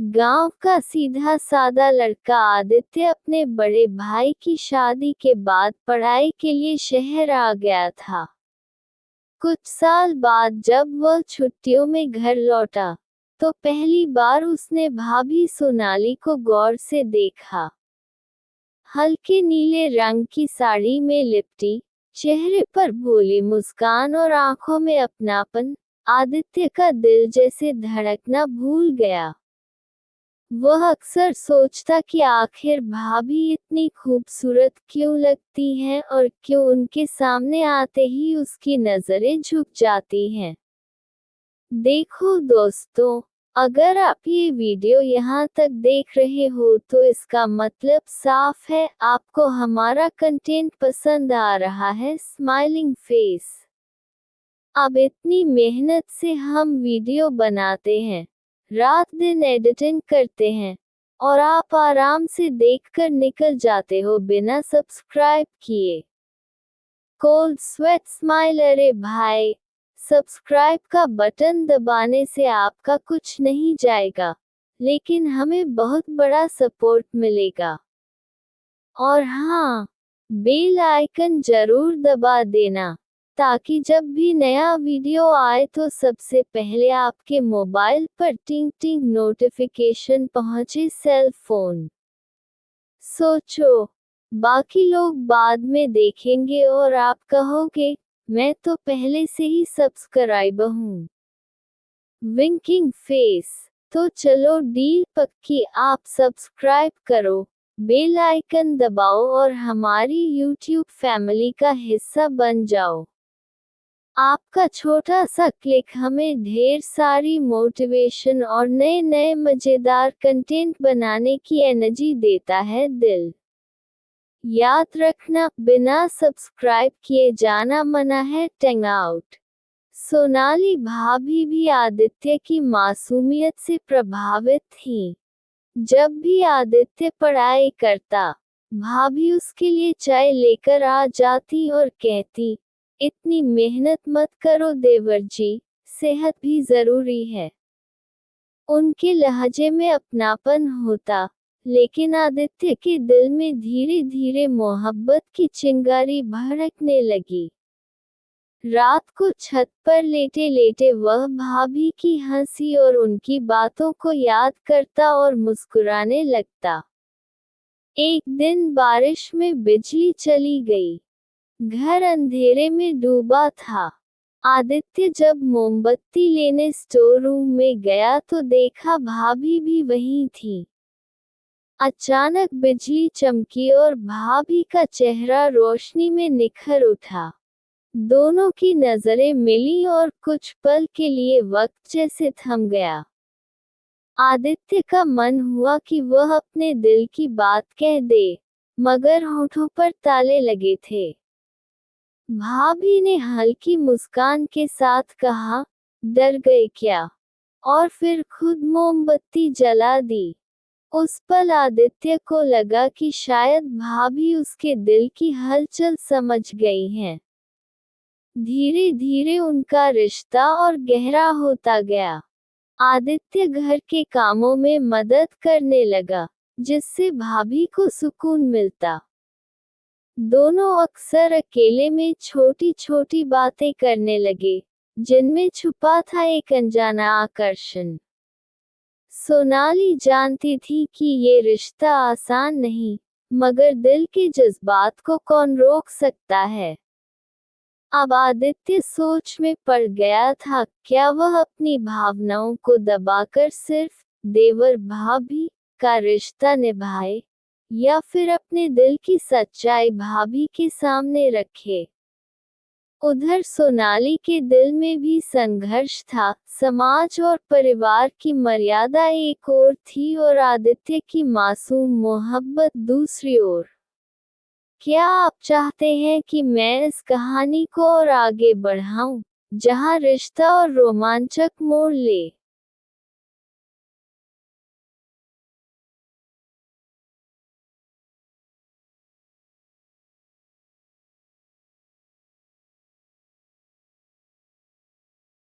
गांव का सीधा सादा लड़का आदित्य अपने बड़े भाई की शादी के बाद पढ़ाई के लिए शहर आ गया था। कुछ साल बाद जब वह छुट्टियों में घर लौटा, तो पहली बार उसने भाभी सोनाली को गौर से देखा। हल्के नीले रंग की साड़ी में लिपटी, चेहरे पर भोली मुस्कान और आंखों में अपनापन, आदित्य का दिल जैसे धड़कना भूल गया। वह अक्सर सोचता कि आखिर भाभी इतनी खूबसूरत क्यों लगती हैं और क्यों उनके सामने आते ही उसकी नजरें झुक जाती हैं। देखो दोस्तों, अगर आप ये वीडियो यहाँ तक देख रहे हो तो इसका मतलब साफ है, आपको हमारा कंटेंट पसंद आ रहा है। Smiling face. अब इतनी मेहनत से हम वीडियो बनाते हैं, रात दिन एडिटिंग करते हैं, और आप आराम से देखकर निकल जाते हो बिना सब्सक्राइब किए। Cold sweat smile. अरे भाई, सब्सक्राइब का बटन दबाने से आपका कुछ नहीं जाएगा, लेकिन हमें बहुत बड़ा सपोर्ट मिलेगा। और हाँ, बेल आइकन जरूर दबा देना, ताकि जब भी नया वीडियो आए तो सबसे पहले आपके मोबाइल पर टिंग टिंग नोटिफिकेशन पहुंचे। Cell phone. सोचो, बाकी लोग बाद में देखेंगे और आप कहोगे, मैं तो पहले से ही सब्सक्राइब हूँ। Winking face. तो चलो डील पक्की, आप सब्सक्राइब करो, बेल आइकन दबाओ और हमारी YouTube फैमिली का हिस्सा बन जाओ। आपका छोटा सा क्लिक हमें ढेर सारी मोटिवेशन और नए नए मजेदार कंटेंट बनाने की एनर्जी देता है। दिल याद रखना, बिना सब्सक्राइब किए जाना मना है। Tang out. सोनाली भाभी भी आदित्य की मासूमियत से प्रभावित थी। जब भी आदित्य पढ़ाई करता, भाभी उसके लिए चाय लेकर आ जाती और कहती, इतनी मेहनत मत करो देवर जी, सेहत भी जरूरी है। उनके लहजे में अपनापन होता, लेकिन आदित्य के दिल में धीरे धीरे मोहब्बत की चिंगारी भड़कने लगी। रात को छत पर लेटे लेटे वह भाभी की हंसी और उनकी बातों को याद करता और मुस्कुराने लगता। एक दिन बारिश में बिजली चली गई। घर अंधेरे में डूबा था। आदित्य जब मोमबत्ती लेने स्टोर रूम में गया तो देखा भाभी भी वहीं थी। अचानक बिजली चमकी और भाभी का चेहरा रोशनी में निखर उठा। दोनों की नजरें मिली और कुछ पल के लिए वक्त जैसे थम गया। आदित्य का मन हुआ कि वह अपने दिल की बात कह दे, मगर होठों पर ताले लगे थे। भाभी ने हल्की मुस्कान के साथ कहा, डर गए क्या? और फिर खुद मोमबत्ती जला दी। उस पल आदित्य को लगा कि शायद भाभी उसके दिल की हलचल समझ गई हैं। धीरे धीरे उनका रिश्ता और गहरा होता गया। आदित्य घर के कामों में मदद करने लगा, जिससे भाभी को सुकून मिलता। दोनों अक्सर अकेले में छोटी छोटी बातें करने लगे, जिनमें छुपा था एक अनजाना आकर्षण। सोनाली जानती थी कि ये रिश्ता आसान नहीं, मगर दिल के जज्बात को कौन रोक सकता है। अब आदित्य सोच में पड़ गया था, क्या वह अपनी भावनाओं को दबाकर सिर्फ देवर भाभी का रिश्ता निभाए, या फिर अपने दिल की सच्चाई भाभी के सामने रखे। उधर सोनाली के दिल में भी संघर्ष था। समाज और परिवार की मर्यादा एक ओर थी और आदित्य की मासूम मोहब्बत दूसरी ओर। क्या आप चाहते हैं कि मैं इस कहानी को और आगे बढ़ाऊं, जहां रिश्ता और रोमांचक मोड़ ले?